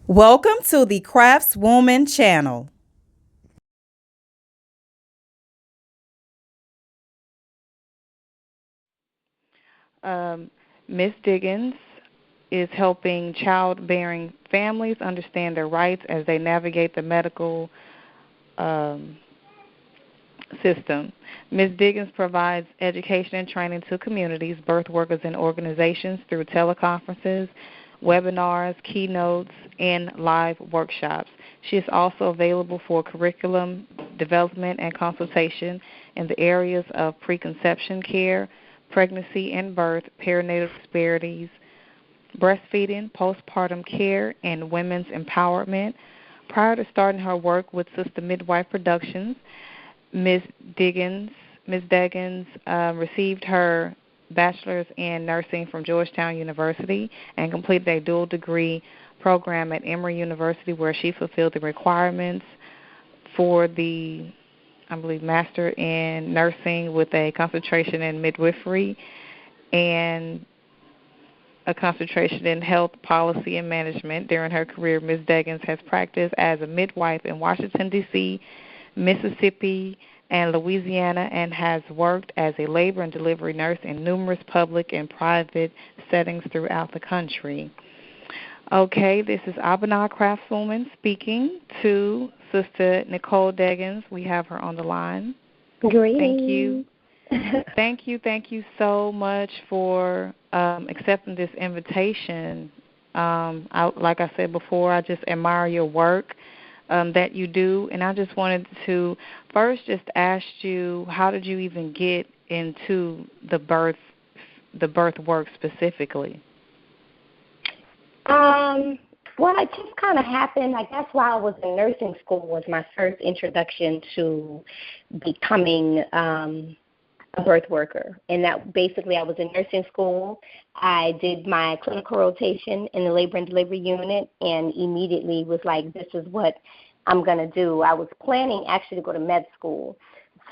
Welcome to the CraftsWombman channel. Ms. Deggins is helping childbearing families understand their rights as they navigate the medical system. Ms. Deggins provides education and training to communities, birth workers, and organizations through teleconferences, webinars, keynotes, and live workshops. She is also available for curriculum development and consultation in the areas of preconception care, pregnancy and birth, perinatal disparities, breastfeeding, postpartum care, and women's empowerment. Prior to starting her work with Sister Midwife Productions, Ms. Deggins received her bachelor's in nursing from Georgetown University and completed a dual degree program at Emory University, where she fulfilled the requirements for the, I believe, master in nursing with a concentration in midwifery and a concentration in health policy and management. During her career, Ms. Deggins has practiced as a midwife in Washington, D.C., Mississippi, and Louisiana, and has worked as a labor and delivery nurse in numerous public and private settings throughout the country. Okay, this is Abana Craftswoman speaking to Sister Nicole Deggins. We have her on the line. Great. Thank you. Thank you so much for accepting this invitation. Like I said before, I just admire your work that you do, and I just wanted to first just ask you, how did you even get into the birth work specifically? Well, it just kind of happened. I guess while I was in nursing school was my first introduction to becoming a birth worker. And that basically I was in nursing school. I did my clinical rotation in the labor and delivery unit and immediately was like, this is what I'm going to do. I was planning actually to go to med school.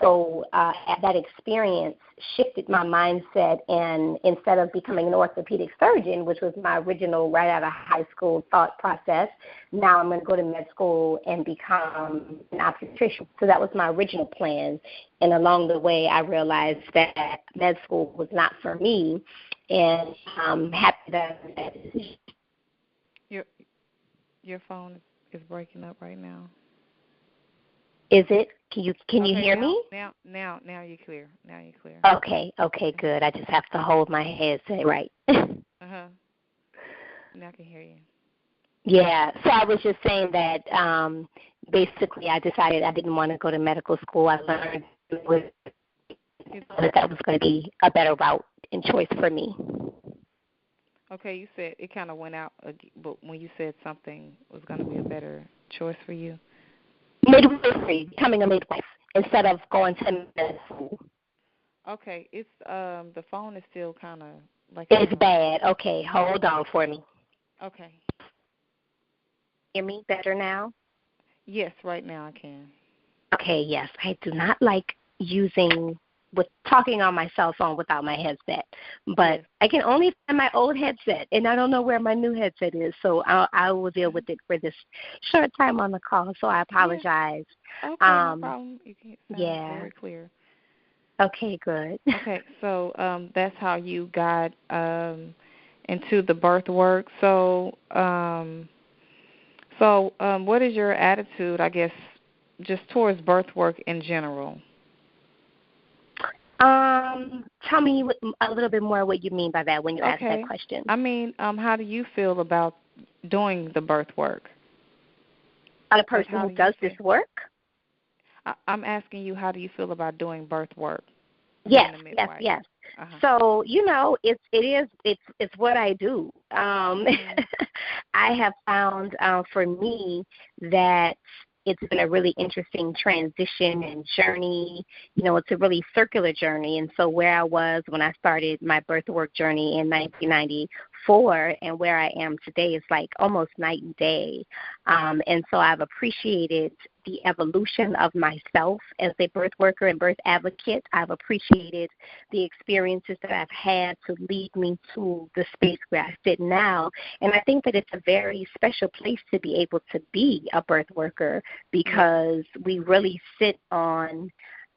So that experience shifted my mindset, and instead of becoming an orthopedic surgeon, which was my original right out of high school thought process, now I'm going to go to med school and become an obstetrician. So that was my original plan, and along the way I realized that med school was not for me, and I'm happy that I made that decision. Your phone is breaking up right now. Is it? Can you hear me? Now you're clear. Now you're clear. Okay, good. I just have to hold my headset right. Now I can hear you. Yeah. So I was just saying that basically I decided I didn't want to go to medical school. I learned that was going to be a better route and choice for me. Okay, you said it kind of went out, but when you said something was going to be a better choice for you. Midwifery, becoming a midwife instead of going to med school. Okay, it's the phone is still kind of like it's bad. Okay, hold on for me. Okay. Hear me better now? Yes, right now I can. Okay, yes. I do not like talking on my cell phone without my headset, but yes. I can only find my old headset, and I don't know where my new headset is, so I will deal with it for this short time on the call, so I apologize. Yeah. Okay, no problem. You can sound very clear. Okay, good. Okay, so that's how you got into the birth work. So what is your attitude, I guess, just towards birth work in general? Tell me a little bit more what you mean by that when you ask that question. I mean, how do you feel about doing the birth work? A person who does this work? I'm asking you, how do you feel about doing birth work? Yes. So, it's what I do. I have found for me that it's been a really interesting transition and journey. It's a really circular journey. And so where I was when I started my birth work journey in 1994 and where I am today is like almost night and day. And so I've appreciated the evolution of myself as a birth worker and birth advocate. I've appreciated the experiences that I've had to lead me to the space where I sit now. And I think that it's a very special place to be able to be a birth worker because we really sit on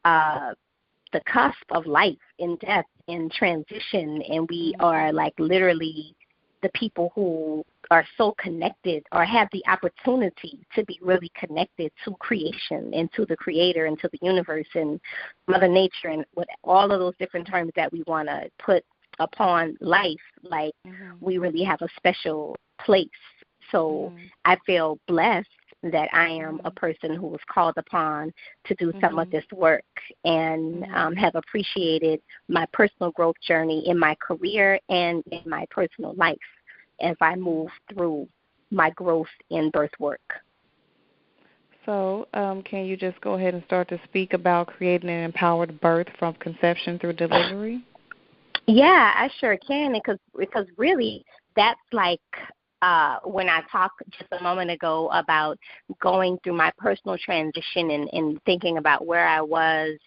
the cusp of life and death and transition, and we are like literally the people who are so connected or have the opportunity to be really connected to creation and to the creator and to the universe and Mother Nature and what all of those different terms that we want to put upon life. Like we really have a special place. So I feel blessed that I am a person who was called upon to do some of this work and have appreciated my personal growth journey in my career and in my personal life as I move through my growth in birth work. So can you just go ahead and start to speak about creating an empowered birth from conception through delivery? Yeah, I sure can, because really that's like when I talked just a moment ago about going through my personal transition and thinking about where I was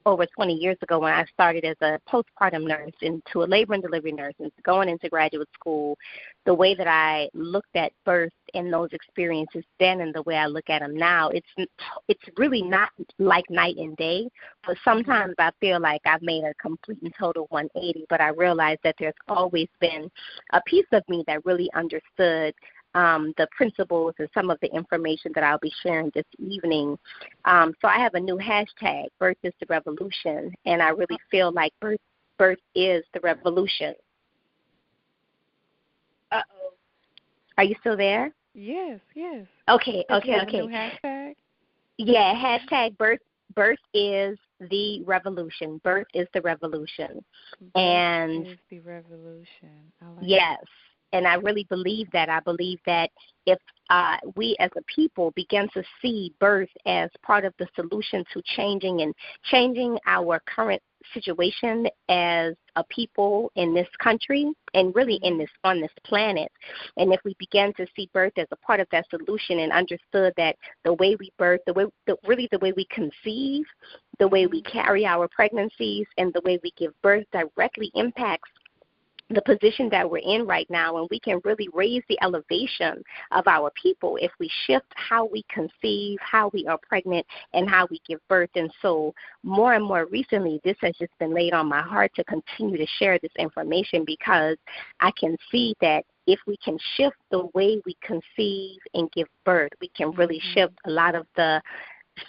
over 20 years ago when I started as a postpartum nurse into a labor and delivery nurse and going into graduate school, the way that I looked at birth and those experiences then and the way I look at them now, it's really not like night and day, but sometimes I feel like I've made a complete and total 180, but I realize that there's always been a piece of me that really understood the principles and some of the information that I'll be sharing this evening. So I have a new hashtag, Birth is the Revolution, and I really feel like birth is the revolution. Uh-oh. Are you still there? Yes. Okay. A new hashtag? Yeah, hashtag birth is the revolution. Birth is the revolution. Birth is the revolution. I like yes. That. And I really believe that. I believe that if we as a people begin to see birth as part of the solution to changing our current situation as a people in this country and really on this planet, and if we begin to see birth as a part of that solution and understood that the way we birth, the way we conceive, the way we carry our pregnancies, and the way we give birth directly impacts the position that we're in right now, and we can really raise the elevation of our people if we shift how we conceive, how we are pregnant, and how we give birth. And so more and more recently, this has just been laid on my heart to continue to share this information because I can see that if we can shift the way we conceive and give birth, we can really shift a lot of the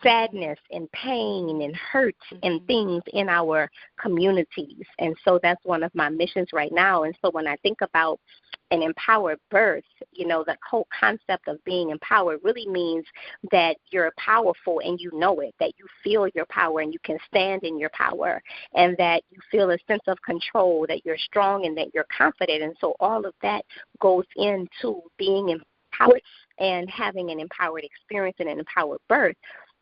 sadness and pain and hurt and things in our communities. And so that's one of my missions right now. And so when I think about an empowered birth, the whole concept of being empowered really means that you're powerful and you know it, that you feel your power and you can stand in your power, and that you feel a sense of control, that you're strong and that you're confident. And so all of that goes into being empowered and having an empowered experience and an empowered birth.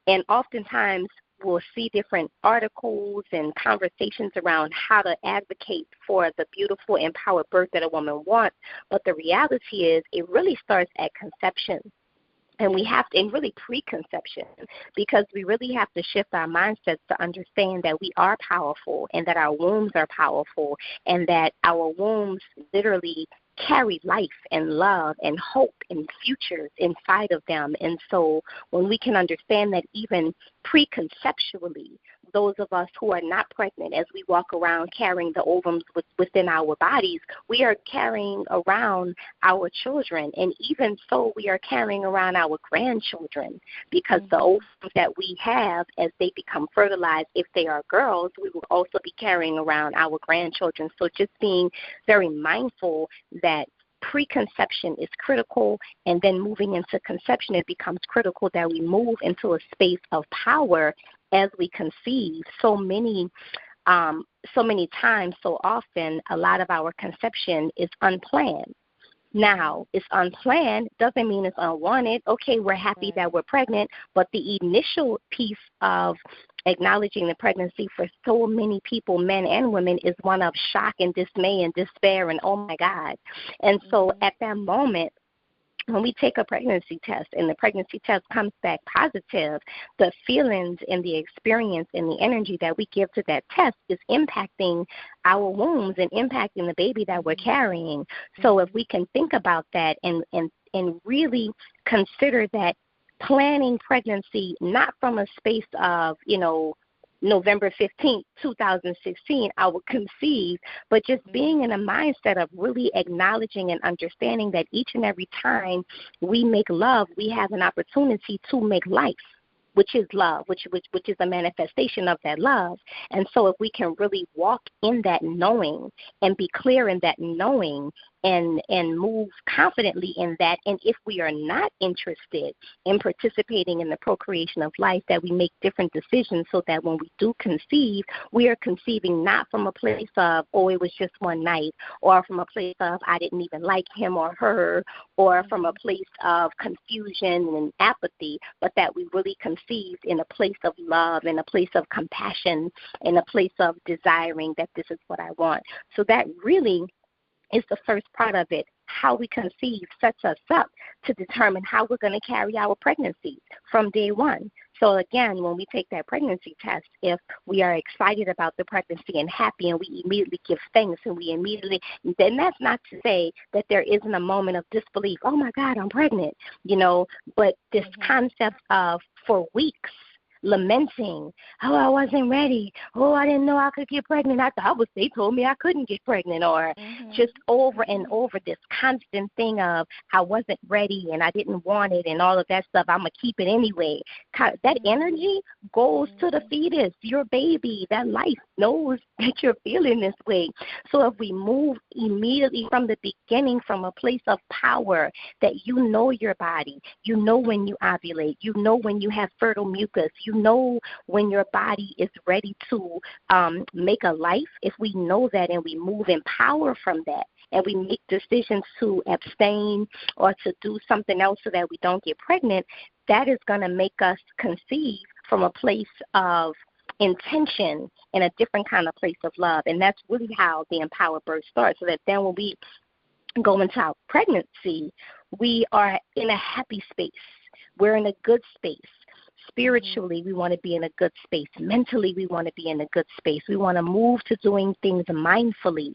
And oftentimes we'll see different articles and conversations around how to advocate for the beautiful, empowered birth that a woman wants. But the reality is it really starts at conception. And we have to, and really preconception, because we really have to shift our mindsets to understand that we are powerful and that our wombs are powerful and that our wombs literally carry life and love and hope and futures inside of them. And so when we can understand that even preconceptually, those of us who are not pregnant, as we walk around carrying the ovums within our bodies, we are carrying around our children. And even so, we are carrying around our grandchildren, because the ovums that we have as they become fertilized, if they are girls, we will also be carrying around our grandchildren. So just being very mindful that preconception is critical, and then moving into conception, it becomes critical that we move into a space of power as we conceive. So many times, so often, a lot of our conception is unplanned. Now, it's unplanned doesn't mean it's unwanted. Okay, we're happy that we're pregnant, but the initial piece of acknowledging the pregnancy for so many people, men and women, is one of shock and dismay and despair and oh my God. And so at that moment, when we take a pregnancy test and the pregnancy test comes back positive, the feelings and the experience and the energy that we give to that test is impacting our wombs and impacting the baby that we're carrying. So if we can think about that and really consider that planning pregnancy not from a space of, November 15th, 2016, I will conceive, but just being in a mindset of really acknowledging and understanding that each and every time we make love, we have an opportunity to make life, which is love, which is a manifestation of that love. And so if we can really walk in that knowing and be clear in that knowing and move confidently in that, and if we are not interested in participating in the procreation of life, that we make different decisions so that when we do conceive, we are conceiving not from a place of, oh, it was just one night, or from a place of I didn't even like him or her, or from a place of confusion and apathy, but that we really conceived in a place of love, in a place of compassion, in a place of desiring that this is what I want. So that really is the first part of it. How we conceive sets us up to determine how we're going to carry our pregnancy from day one. So again, when we take that pregnancy test, if we are excited about the pregnancy and happy and we immediately give thanks and then that's not to say that there isn't a moment of disbelief. Oh my God, I'm pregnant, but this concept of for weeks lamenting, oh, I wasn't ready. Oh, I didn't know I could get pregnant. They told me I couldn't get pregnant, or just over and over this constant thing of I wasn't ready and I didn't want it and all of that stuff. I'm going to keep it anyway. That energy goes to the fetus, your baby. That life knows that you're feeling this way. So if we move immediately from the beginning from a place of power, that you know your body, you know when you ovulate, you know when you have fertile mucus, you know when your body is ready to make a life. If we know that and we move in power from that, and we make decisions to abstain or to do something else so that we don't get pregnant, that is going to make us conceive from a place of intention in a different kind of place of love. And that's really how the empowered birth starts, so that then when we go into our pregnancy, we are in a happy space. We're in a good space. Spiritually, we want to be in a good space. Mentally, we want to be in a good space. We want to move to doing things mindfully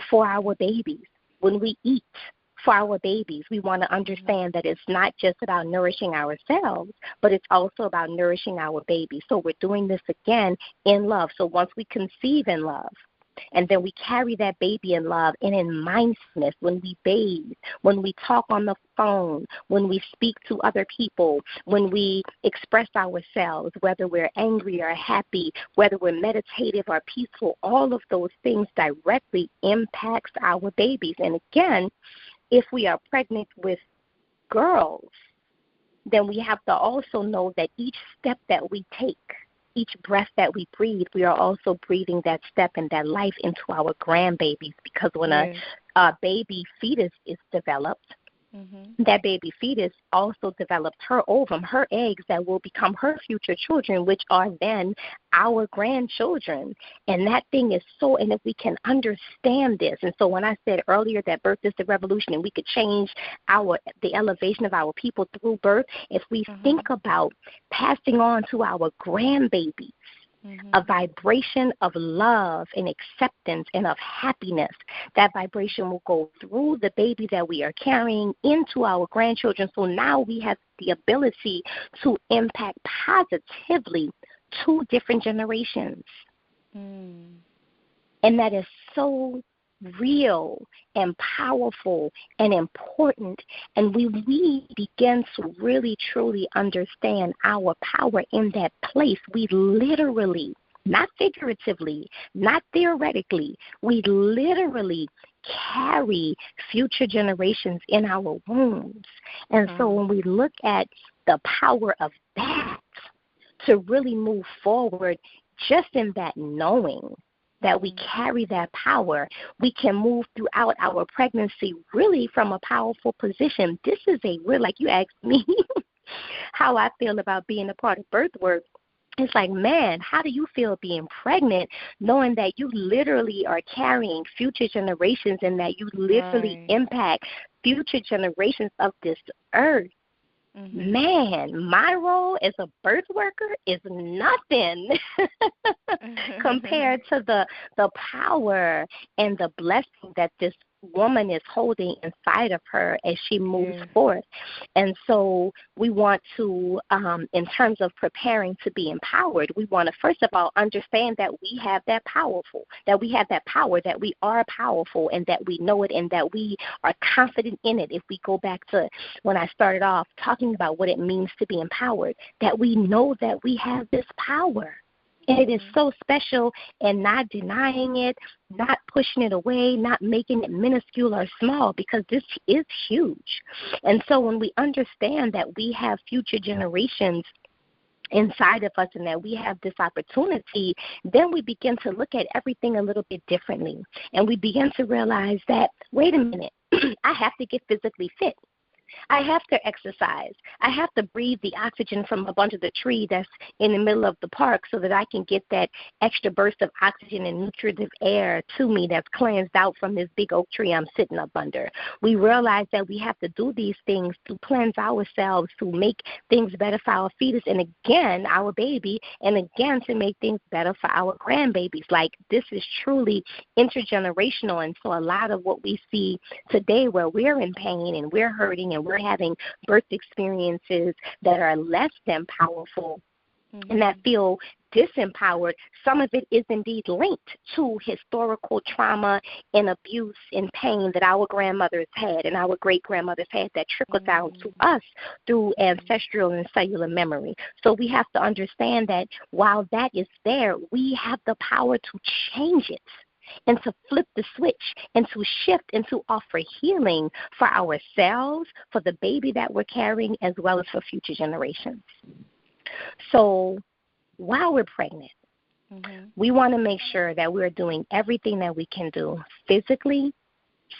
for our babies. When we eat for our babies, we want to understand that it's not just about nourishing ourselves, but it's also about nourishing our babies. So we're doing this again in love. So once we conceive in love, and then we carry that baby in love and in mindfulness when we bathe, when we talk on the phone, when we speak to other people, when we express ourselves, whether we're angry or happy, whether we're meditative or peaceful, all of those things directly impacts our babies. And again, if we are pregnant with girls, then we have to also know that each step that we take, each breath that we breathe, we are also breathing that step and that life into our grandbabies, because when a baby fetus is developed, that baby fetus also develops her ovum, her eggs that will become her future children, which are then our grandchildren. And that thing is so, and if we can understand this, and so when I said earlier that birth is the revolution and we could change the elevation of our people through birth, if we think about passing on to our grandbabies a vibration of love and acceptance and of happiness, that vibration will go through the baby that we are carrying into our grandchildren. So now we have the ability to impact positively 2 different generations. And that is so real and powerful and important. And we begin to really, truly understand our power in that place, we literally, not figuratively, not theoretically, we literally carry future generations in our wombs. And so when we look at the power of that to really move forward, just in that knowing that we carry that power, we can move throughout our pregnancy really from a powerful position. This is a real, like you asked me how I feel about being a part of birth work. It's like, man, how do you feel being pregnant, knowing that you literally are carrying future generations and that you literally impact future generations of this earth. Man, my role as a birth worker is nothing compared to the power and the blessing that this woman is holding inside of her as she moves forth. And so we want to, in terms of preparing to be empowered, we want to first of all understand that we have that power, that we are powerful, and that we know it, and that we are confident in it. If we go back to when I started off talking about what it means to be empowered, that we know that we have this power. And it is so special, and not denying it, not pushing it away, not making it minuscule or small, because this is huge. And so when we understand that we have future generations inside of us and that we have this opportunity, then we begin to look at everything a little bit differently. And we begin to realize that, wait a minute, I have to get physically fit. I have to exercise. I have to breathe the oxygen from a bunch of the tree that's in the middle of the park so that I can get that extra burst of oxygen and nutritive air to me that's cleansed out from this big oak tree I'm sitting up under. We realize that we have to do these things to cleanse ourselves, to make things better for our fetus and, again, our baby, and, again, to make things better for our grandbabies. Like, this is truly intergenerational. And so a lot of what we see today where we're in pain and we're hurting and we're having birth experiences that are less than powerful and that feel disempowered, some of it is indeed linked to historical trauma and abuse and pain that our grandmothers had and our great-grandmothers had that trickled down to us through ancestral and cellular memory. So we have to understand that while that is there, we have the power to change it and to flip the switch and to shift and to offer healing for ourselves, for the baby that we're carrying, as well as for future generations. So while we're pregnant, we want to make sure that we're doing everything that we can do physically,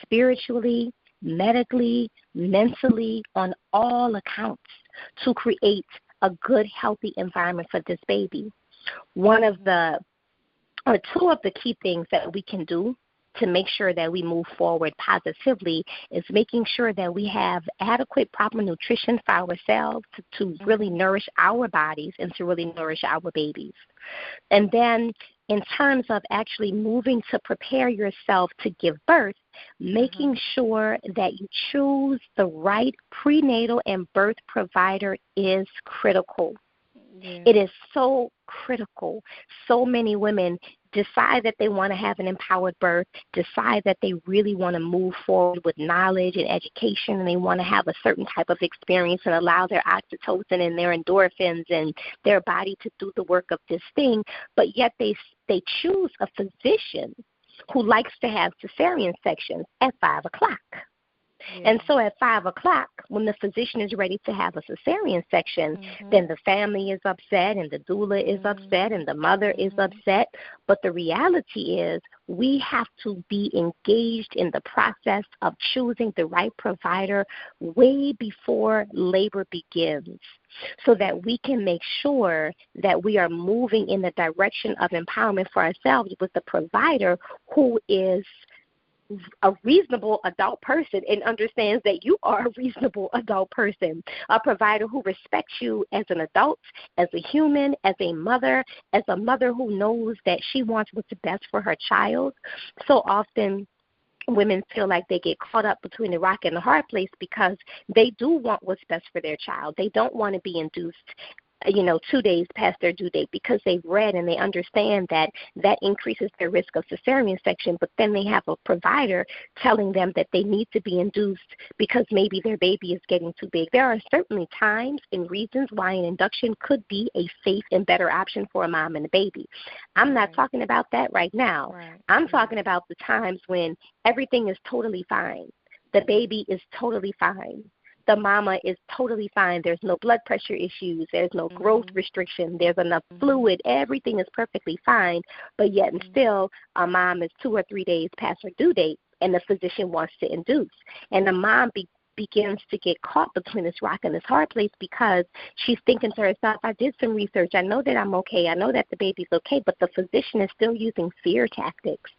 spiritually, medically, mentally, on all accounts to create a good, healthy environment for this baby. Two of the key things that we can do to make sure that we move forward positively is making sure that we have adequate, proper nutrition for ourselves to really nourish our bodies and to really nourish our babies. And then in terms of actually moving to prepare yourself to give birth, making sure that you choose the right prenatal and birth provider is critical. It is so critical. So many women decide that they want to have an empowered birth, decide that they really want to move forward with knowledge and education, and they want to have a certain type of experience and allow their oxytocin and their endorphins and their body to do the work of this thing, but yet they choose a physician who likes to have cesarean sections at 5 o'clock. And so at 5 o'clock, when the physician is ready to have a cesarean section, then the family is upset and the doula is upset and the mother is upset. But the reality is we have to be engaged in the process of choosing the right provider way before labor begins, so that we can make sure that we are moving in the direction of empowerment for ourselves with the provider who is a reasonable adult person and understands that you are a reasonable adult person, a provider who respects you as an adult, as a human, as a mother who knows that she wants what's best for her child. So often women feel like they get caught up between the rock and the hard place because they do want what's best for their child. They don't want to be induced 2 days past their due date because they've read and they understand that increases their risk of cesarean section, but then they have a provider telling them that they need to be induced because maybe their baby is getting too big. There are certainly times and reasons why an induction could be a safe and better option for a mom and a baby. I'm not talking about that right now. I'm talking about the times when everything is totally fine. The baby is totally fine. The mama is totally fine. There's no blood pressure issues. There's no growth restriction. There's enough fluid. Everything is perfectly fine. But yet and still, a mom is 2 or 3 days past her due date, and the physician wants to induce. And the mom begins to get caught between this rock and this hard place because she's thinking to herself, I did some research. I know that I'm okay. I know that the baby's okay, but the physician is still using fear tactics.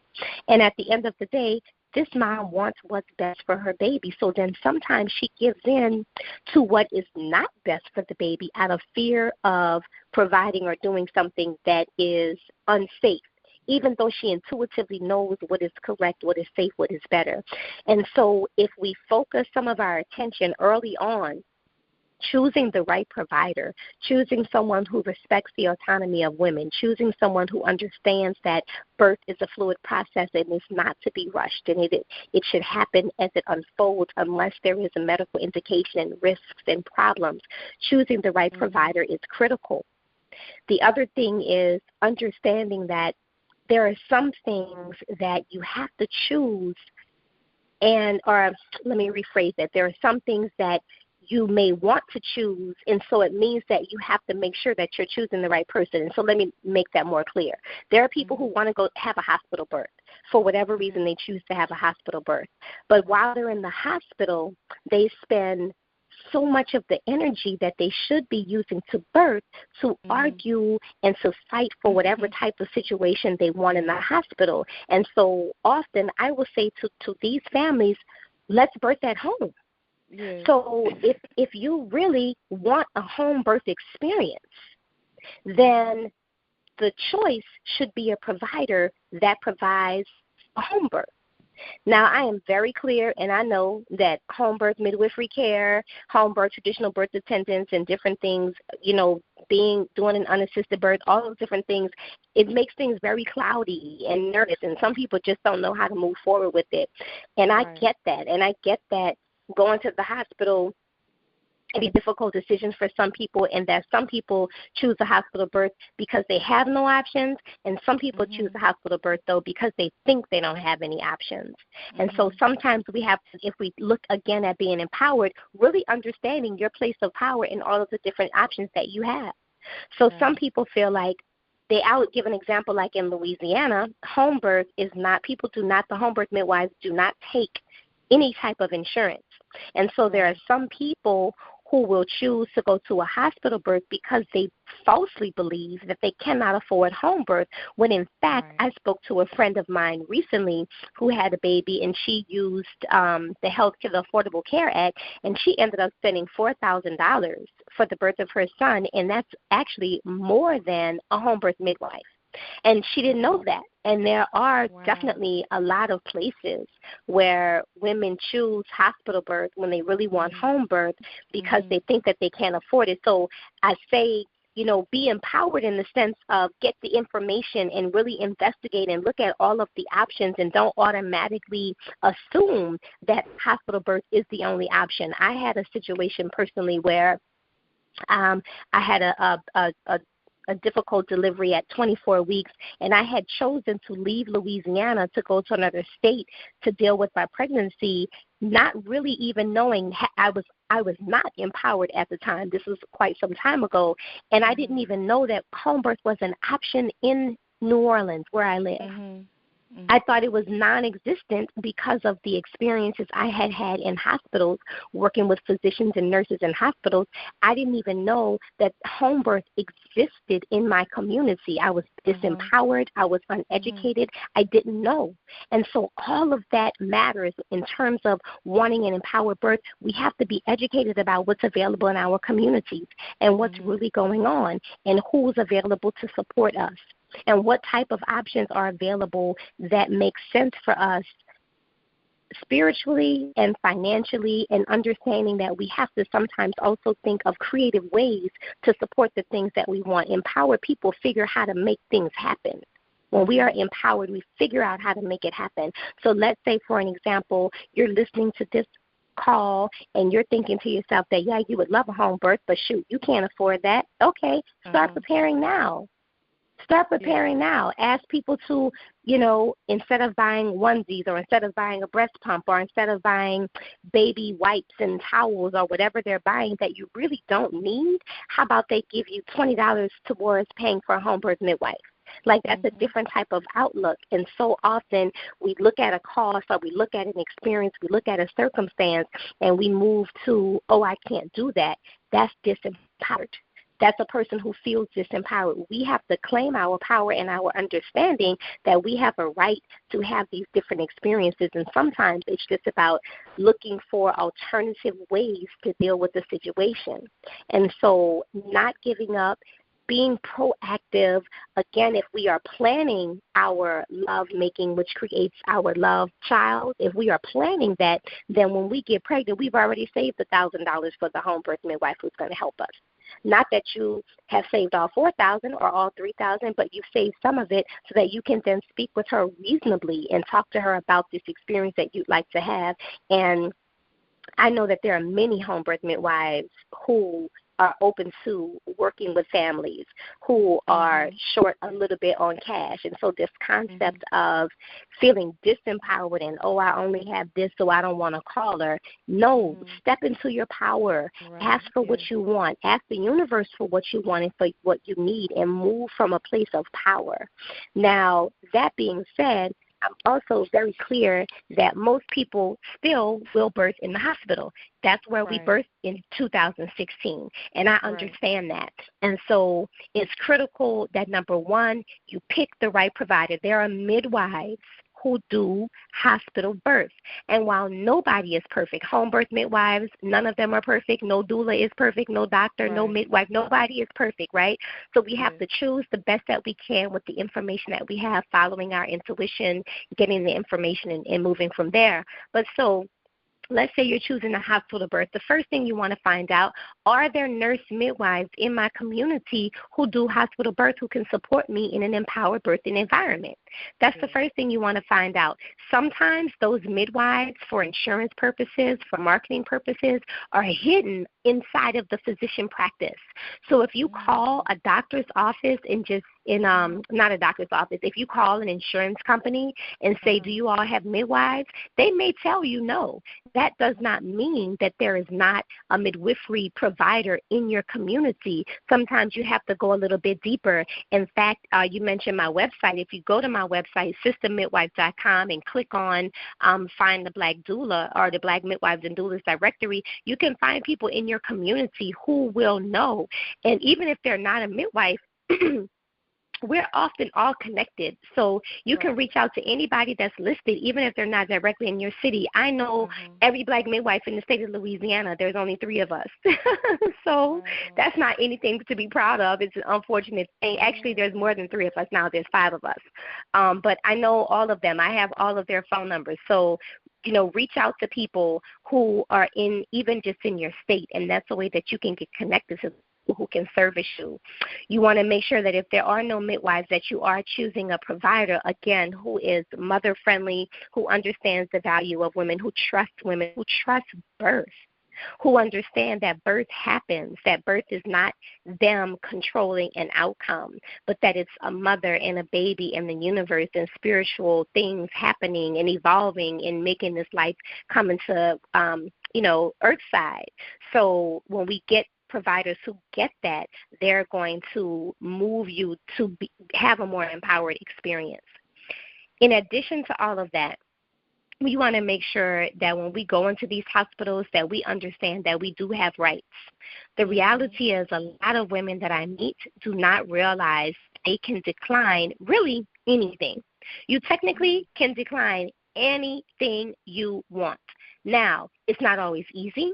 And at the end of the day, this mom wants what's best for her baby. So then sometimes she gives in to what is not best for the baby out of fear of providing or doing something that is unsafe, even though she intuitively knows what is correct, what is safe, what is better. And so if we focus some of our attention early on, choosing the right provider, choosing someone who respects the autonomy of women, choosing someone who understands that birth is a fluid process and is not to be rushed, and it should happen as it unfolds unless there is a medical indication and risks and problems. Choosing the right provider is critical. The other thing is understanding that there are some things that you have to choose, or let me rephrase that. There are some things that you may want to choose, and so it means that you have to make sure that you're choosing the right person. And so let me make that more clear. There are people who want to go have a hospital birth. For whatever reason, they choose to have a hospital birth. But while they're in the hospital, they spend so much of the energy that they should be using to birth to argue and to fight for whatever type of situation they want in the hospital. And so often I will say to these families, let's birth at home. Yeah. So if you really want a home birth experience, then the choice should be a provider that provides a home birth. Now, I am very clear, and I know that home birth midwifery care, home birth traditional birth attendants, and different things, doing an unassisted birth, all those different things, it makes things very cloudy and nervous, and some people just don't know how to move forward with it. And I get that, and I get that going to the hospital can be difficult decisions for some people, and that some people choose a hospital birth because they have no options, and some people choose a hospital birth, though, because they think they don't have any options. And so sometimes we have to, if we look again at being empowered, really understanding your place of power in all of the different options that you have. So some people feel like I would give an example, like in Louisiana, home birth is not, the home birth midwives do not take any type of insurance. And so there are some people who will choose to go to a hospital birth because they falsely believe that they cannot afford home birth, when in fact I spoke to a friend of mine recently who had a baby, and she used the Affordable Care Act, and she ended up spending $4,000 for the birth of her son, and that's actually more than a home birth midwife. And she didn't know that. And there are definitely a lot of places where women choose hospital birth when they really want home birth because they think that they can't afford it. So I say, be empowered in the sense of get the information and really investigate and look at all of the options, and don't automatically assume that hospital birth is the only option. I had a situation personally where I had a difficult delivery at 24 weeks, and I had chosen to leave Louisiana to go to another state to deal with my pregnancy, not really even knowing I was not empowered at the time. This was quite some time ago, and I didn't even know that home birth was an option in New Orleans, where I live. I thought it was non-existent because of the experiences I had had in hospitals, working with physicians and nurses in hospitals. I didn't even know that home birth existed in my community. I was disempowered. I was uneducated. I didn't know. And so all of that matters in terms of wanting an empowered birth. We have to be educated about what's available in our communities and what's really going on and who's available to support us, and what type of options are available that make sense for us spiritually and financially, and understanding that we have to sometimes also think of creative ways to support the things that we want. Empowered people figure how to make things happen. When we are empowered, we figure out how to make it happen. So let's say, for an example, you're listening to this call and you're thinking to yourself that, yeah, you would love a home birth, but shoot, you can't afford that. Okay, start preparing now. Start preparing now. Ask people to, instead of buying onesies, or instead of buying a breast pump, or instead of buying baby wipes and towels, or whatever they're buying that you really don't need, how about they give you $20 towards paying for a home birth midwife? Like, that's a different type of outlook. And so often we look at a cost, or we look at an experience, we look at a circumstance, and we move to, oh, I can't do that. That's disempowered. That's a person who feels disempowered. We have to claim our power and our understanding that we have a right to have these different experiences. And sometimes it's just about looking for alternative ways to deal with the situation. And so not giving up, being proactive. Again, if we are planning our love making, which creates our love child, if we are planning that, then when we get pregnant, we've already saved $1,000 for the home birth midwife who's going to help us. Not that you have saved all $4,000 or all $3,000, but you've saved some of it so that you can then speak with her reasonably and talk to her about this experience that you'd like to have. And I know that there are many home birth midwives who are open to working with families who are short a little bit on cash. And so this concept of feeling disempowered and, oh, I only have this, so I don't want to call her. No, step into your power. Right. Ask for what you want. Ask the universe for what you want and for what you need, and move from a place of power. Now, that being said, I'm also very clear that most people still will birth in the hospital. That's where we birthed in 2016, and I understand that. And so it's critical that, number one, you pick the right provider. There are midwives who do hospital births. And while nobody is perfect, home birth midwives, none of them are perfect. No doula is perfect. No doctor, no midwife. Nobody is perfect, right? So we have to choose the best that we can with the information that we have, following our intuition, getting the information, and moving from there. But so let's say you're choosing a hospital birth. The first thing you want to find out, are there nurse midwives in my community who do hospital birth who can support me in an empowered birthing environment? That's the first thing you want to find out. Sometimes those midwives, for insurance purposes, for marketing purposes, are hidden inside of the physician practice. So if you call a doctor's office and just not a doctor's office, if you call an insurance company and say, do you all have midwives? They may tell you no. That does not mean that there is not a midwifery provider in your community. Sometimes you have to go a little bit deeper. In fact, you mentioned my website. If you go to my website, systemmidwife.com, and click on Find the Black Doula or the Black Midwives and Doulas directory, you can find people in your community who will know. And even if they're not a midwife, we're often all connected, so you can reach out to anybody that's listed, even if they're not directly in your city. I know every black midwife in the state of Louisiana. There's only 3 of us. So that's not anything to be proud of. It's an unfortunate thing. Actually, there's more than 3 of us now. There's 5 of us. But I know all of them. I have all of their phone numbers. So reach out to people who are even just in your state, and that's a way that you can get connected to who can service you. You want to make sure that if there are no midwives, that you are choosing a provider, again, who is mother-friendly, who understands the value of women, who trusts women, who trusts birth, who understand that birth happens, that birth is not them controlling an outcome, but that it's a mother and a baby and the universe and spiritual things happening and evolving and making this life come into, earthside. So when we get providers who get that, they're going to move you to have a more empowered experience. In addition to all of that, we want to make sure that when we go into these hospitals that we understand that we do have rights. The reality is a lot of women that I meet do not realize they can decline really anything. You technically can decline anything you want. Now, it's not always easy.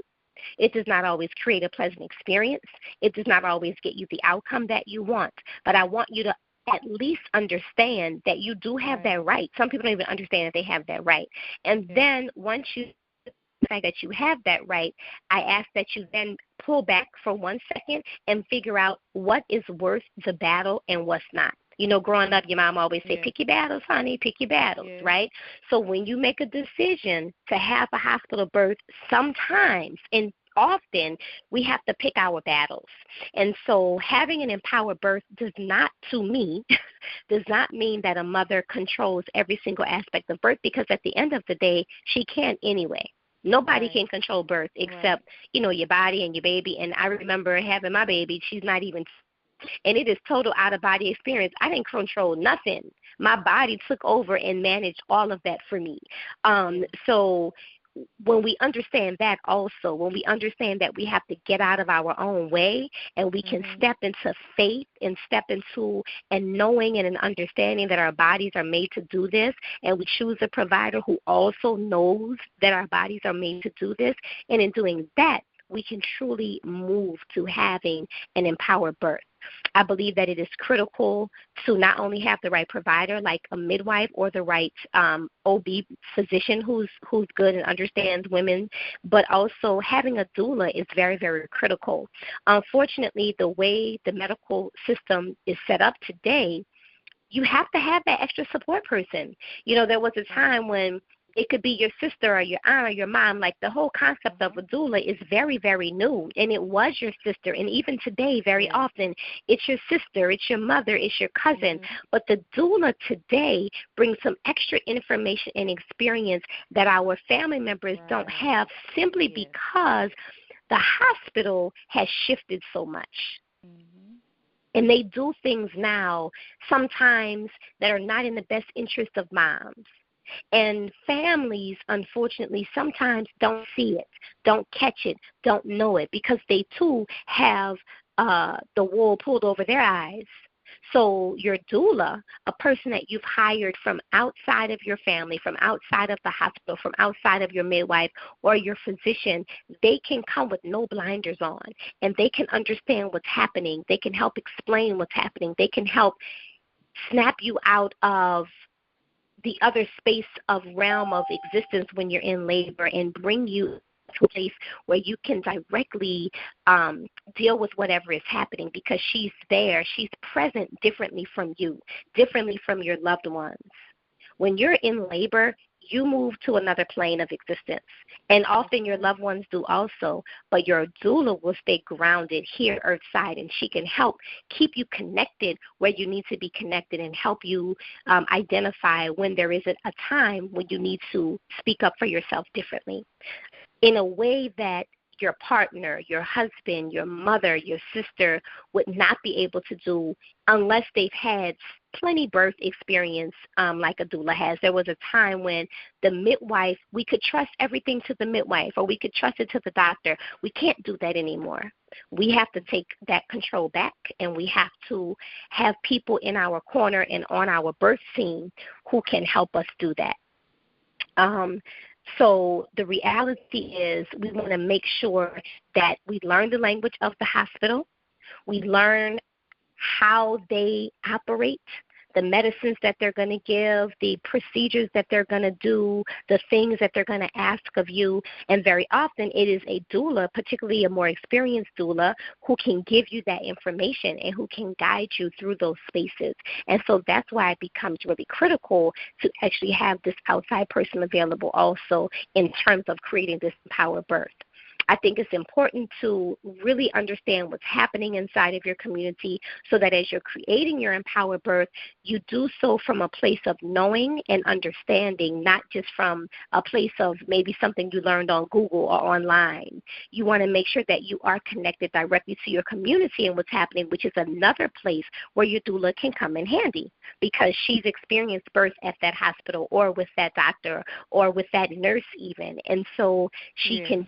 It does not always create a pleasant experience. It does not always get you the outcome that you want. But I want you to at least understand that you do have that right. Some people don't even understand that they have that right. And then once you the fact that you have that right, I ask that you then pull back for 1 second and figure out what is worth the battle and what's not. Growing up, your mom always said, pick your battles, honey, pick your battles, right? So when you make a decision to have a hospital birth, sometimes and often we have to pick our battles. And so having an empowered birth does not, to me, does not mean that a mother controls every single aspect of birth, because at the end of the day, she can anyway. Nobody can control birth except, your body and your baby. And I remember having my baby. She's not even, and it is total out-of-body experience. I didn't control nothing. My body took over and managed all of that for me. So when we understand that also, when we understand that we have to get out of our own way and we can step into faith and step into and knowing and an understanding that our bodies are made to do this, and we choose a provider who also knows that our bodies are made to do this, and in doing that, we can truly move to having an empowered birth. I believe that it is critical to not only have the right provider like a midwife or the right OB physician who's good and understands women, but also having a doula is very, very critical. Unfortunately, the way the medical system is set up today, you have to have that extra support person. You know, there was a time when it could be your sister or your aunt or your mom. Like, the whole concept of a doula is very, very new, and it was your sister. And even today, very often, it's your sister, it's your mother, it's your cousin. But the doula today brings some extra information and experience that our family members don't have, simply because the hospital has shifted so much. And they do things now sometimes that are not in the best interest of moms. And families, unfortunately, sometimes don't see it, don't catch it, don't know it, because they, too, have the wool pulled over their eyes. So your doula, a person that you've hired from outside of your family, from outside of the hospital, from outside of your midwife or your physician, they can come with no blinders on, and they can understand what's happening. They can help explain what's happening. They can help snap you out of the other space of realm of existence when you're in labor and bring you to a place where you can directly deal with whatever is happening, because she's there. She's present differently from you, differently from your loved ones. When you're in labor, you move to another plane of existence, and often your loved ones do also, but your doula will stay grounded here earthside, and she can help keep you connected where you need to be connected and help you identify when there is a time when you need to speak up for yourself differently in a way that your partner, your husband, your mother, your sister would not be able to do unless they've had plenty birth experience like a doula has. There was a time when the midwife, we could trust everything to the midwife, or we could trust it to the doctor. We can't do that anymore. We have to take that control back, and we have to have people in our corner and on our birth scene who can help us do that. So the reality is we want to make sure that we learn the language of the hospital. We learn how they operate, the medicines that they're going to give, the procedures that they're going to do, the things that they're going to ask of you. And very often it is a doula, particularly a more experienced doula, who can give you that information and who can guide you through those spaces. And so that's why it becomes really critical to actually have this outside person available also in terms of creating this empowered birth. I think it's important to really understand what's happening inside of your community so that as you're creating your empowered birth, you do so from a place of knowing and understanding, not just from a place of maybe something you learned on Google or online. You want to make sure that you are connected directly to your community and what's happening, which is another place where your doula can come in handy because she's experienced birth at that hospital or with that doctor or with that nurse even. And so she can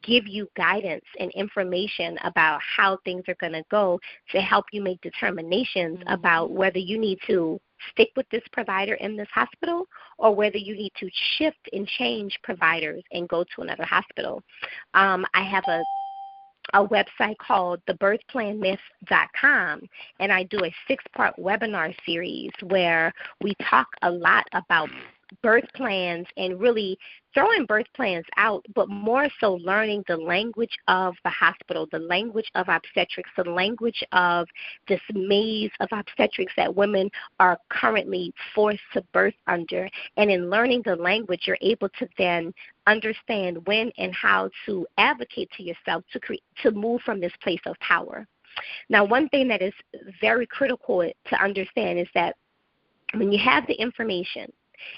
give you guidance and information about how things are going to go to help you make determinations about whether you need to stick with this provider in this hospital or whether you need to shift and change providers and go to another hospital. I have a website called thebirthplanmyth.com, and I do a 6-part webinar series where we talk a lot about birth plans and really throwing birth plans out, but more so learning the language of the hospital, the language of obstetrics, the language of this maze of obstetrics that women are currently forced to birth under. And in learning the language, you're able to then understand when and how to advocate to yourself to move from this place of power. Now, one thing that is very critical to understand is that when you have the information,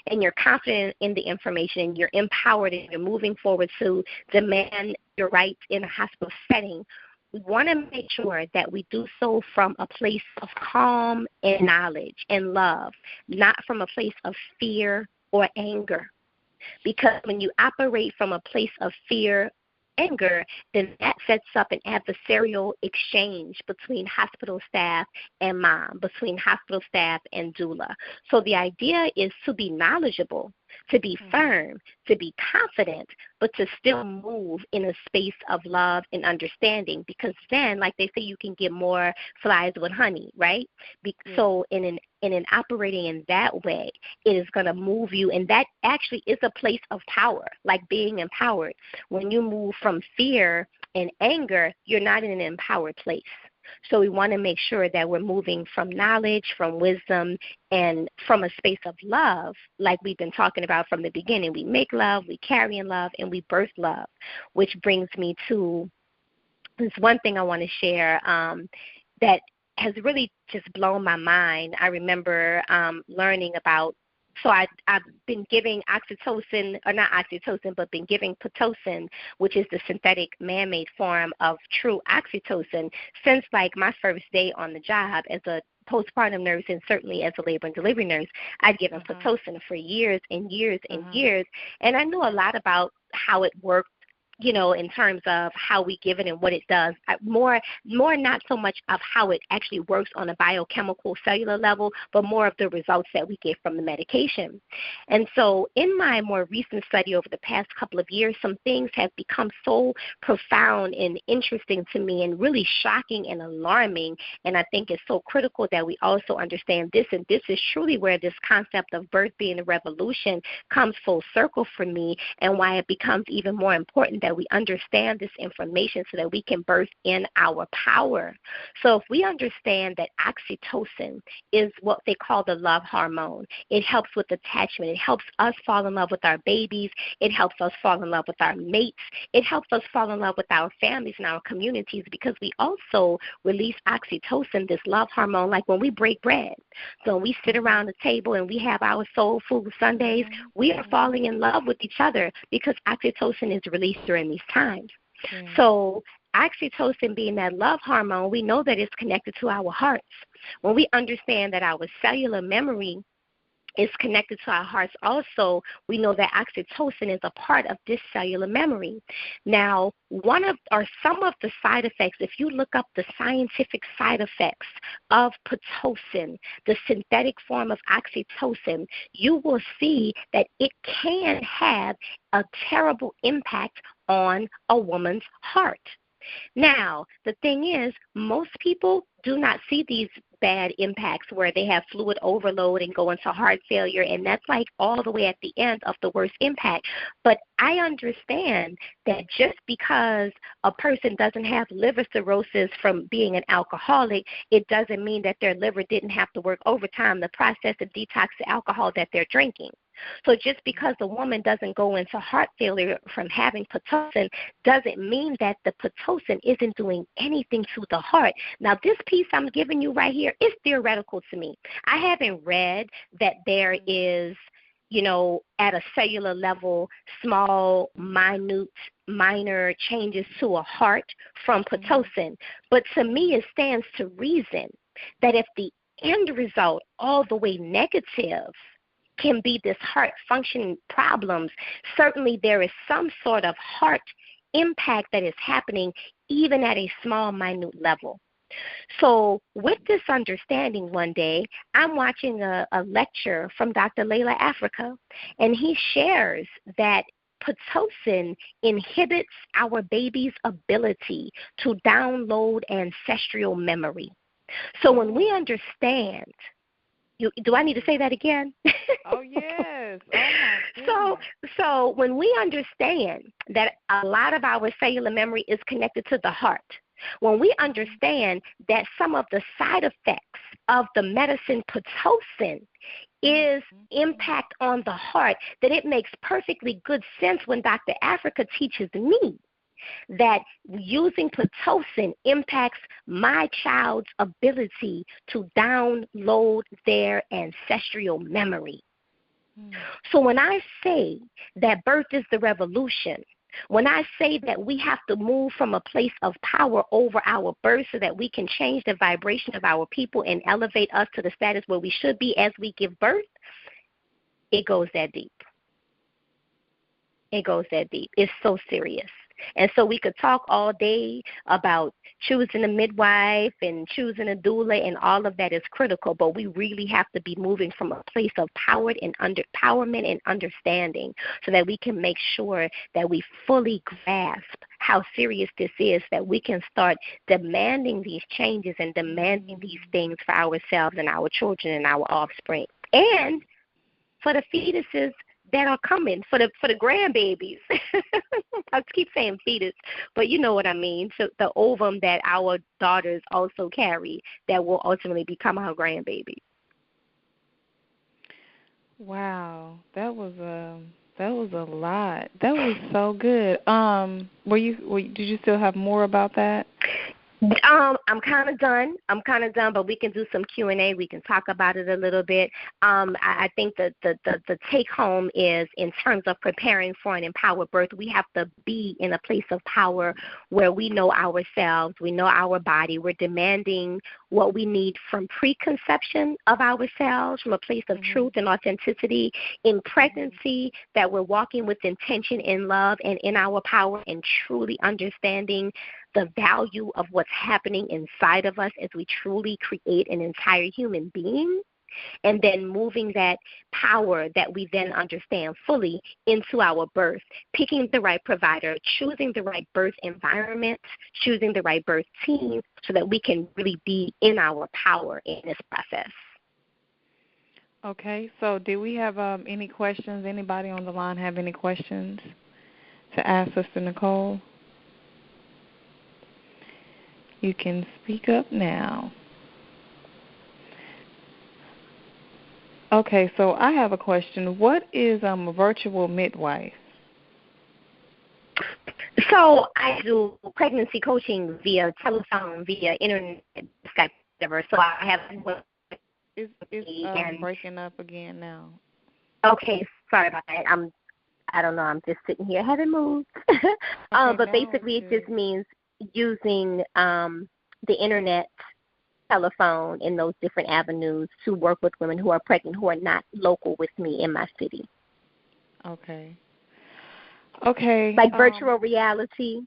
and you're confident in the information and you're empowered and you're moving forward to demand your rights in a hospital setting, we want to make sure that we do so from a place of calm and knowledge and love, not from a place of fear or anger. Because when you operate from a place of fear, anger, then that sets up an adversarial exchange between hospital staff and mom, between hospital staff and doula. So the idea is to be knowledgeable, to be firm, to be confident, but to still move in a space of love and understanding, because then, like they say, you can get more flies with honey, right? So in an operating in that way, it is going to move you, and that actually is a place of power, like being empowered. When you move from fear and anger, you're not in an empowered place. So we want to make sure that we're moving from knowledge, from wisdom, and from a space of love, like we've been talking about from the beginning. We make love, we carry in love, and we birth love, which brings me to this one thing I want to share that has really just blown my mind. I remember learning about, so I've been giving oxytocin, or not oxytocin, but been giving PITOCIN, which is the synthetic man-made form of true oxytocin, since like my first day on the job as a postpartum nurse, and certainly as a labor and delivery nurse. I'd given PITOCIN for years and years and years, and I knew a lot about how it worked, you know, in terms of how we give it and what it does. More not so much of how it actually works on a biochemical cellular level, but more of the results that we get from the medication. And so in my more recent study over the past couple of years, some things have become so profound and interesting to me and really shocking and alarming. And I think it's so critical that we also understand this. And this is truly where this concept of birth being a revolution comes full circle for me, and why it becomes even more important that we understand this information so that we can birth in our power. So if we understand that oxytocin is what they call the love hormone, it helps with attachment. It helps us fall in love with our babies. It helps us fall in love with our mates. It helps us fall in love with our families and our communities, because we also release oxytocin, this love hormone, like when we break bread. So when we sit around the table and we have our soul food Sundays, we are falling in love with each other because oxytocin is released during these times. So oxytocin being that love hormone, we know that it's connected to our hearts. When we understand that our cellular memory is connected to our hearts also, we know that oxytocin is a part of this cellular memory. Now, some of the side effects, if you look up the scientific side effects of PITOCIN, the synthetic form of oxytocin, you will see that it can have a terrible impact on a woman's heart. Now, the thing is, most people do not see these bad impacts where they have fluid overload and go into heart failure, and that's like all the way at the end of the worst impact. But I understand that just because a person doesn't have liver cirrhosis from being an alcoholic, it doesn't mean that their liver didn't have to work overtime to process and detox the alcohol that they're drinking. So just because a woman doesn't go into heart failure from having PITOCIN doesn't mean that the PITOCIN isn't doing anything to the heart. Now, this piece I'm giving you right here is theoretical to me. I haven't read that there is, you know, at a cellular level, small, minor changes to a heart from PITOCIN. But to me, it stands to reason that if the end result all the way negative can be this heart function problems, certainly there is some sort of heart impact that is happening even at a small, minute level. So with this understanding, one day I'm watching a lecture from Dr. Layla Africa, and he shares that PITOCIN inhibits our baby's ability to download ancestral memory. So when we understand, do I need to say that again? Oh, yes. Oh, so when we understand that a lot of our cellular memory is connected to the heart, when we understand that some of the side effects of the medicine PITOCIN is impact on the heart, that it makes perfectly good sense when Dr. Africa teaches me that using PITOCIN impacts my child's ability to download their ancestral memory. So when I say that birth is the revolution, when I say that we have to move from a place of power over our birth so that we can change the vibration of our people and elevate us to the status where we should be as we give birth, it goes that deep. It goes that deep. It's so serious. And so we could talk all day about choosing a midwife and choosing a doula, and all of that is critical, but we really have to be moving from a place of empowerment and understanding so that we can make sure that we fully grasp how serious this is, that we can start demanding these changes and demanding these things for ourselves and our children and our offspring. And for the fetuses that are coming, for the grandbabies. I keep saying fetus, but you know what I mean. So the ovum that our daughters also carry that will ultimately become our grandbabies. Wow, that was a lot. That was so good. Did you still have more about that? I'm kind of done, but we can do some Q&A. We can talk about it a little bit. I think the take home is, in terms of preparing for an empowered birth, we have to be in a place of power where we know ourselves, we know our body, we're demanding what we need from preconception of ourselves, from a place of truth and authenticity. In pregnancy, that we're walking with intention and love and in our power, and truly understanding the value of what's happening inside of us as we truly create an entire human being, and then moving that power that we then understand fully into our birth, picking the right provider, choosing the right birth environment, choosing the right birth team, so that we can really be in our power in this process. Okay, so do we have any questions? Anybody on the line have any questions to ask Sister Nicole? You can speak up now. Okay, so I have a question. What is a virtual midwife? So I do pregnancy coaching via telephone, via internet, Skype, whatever. So I have. It's breaking up again now. Okay, sorry about that. I don't know. I'm just sitting here, haven't moved. But basically, it just means using the internet, telephone, and those different avenues to work with women who are pregnant who are not local with me in my city. Okay. Okay. Like virtual reality,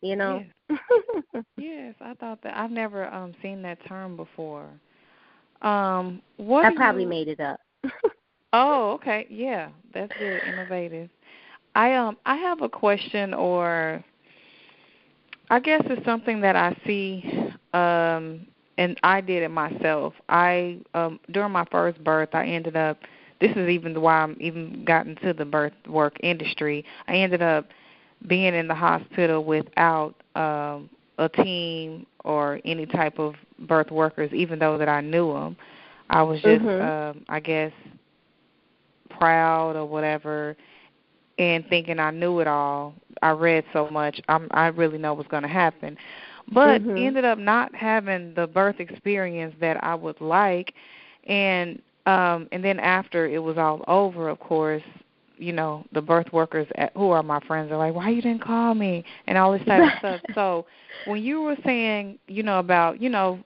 you know. Yes. Yes, I thought that. I've never seen that term before. I probably made it up. Oh, okay. Yeah, that's good. Innovative. I have a question, or I guess it's something that I see, and I did it myself. During my first birth, I ended up. This is even why I'm even gotten to the birth work industry. I ended up being in the hospital without a team or any type of birth workers, even though that I knew them. I was just, I guess, proud or whatever, and thinking I knew it all. I read so much. I really know what's going to happen. But ended up not having the birth experience that I would like. And then after it was all over, of course, you know, the birth workers who are my friends are like, why you didn't call me, and all this type of stuff. So when you were saying, you know, about, you know,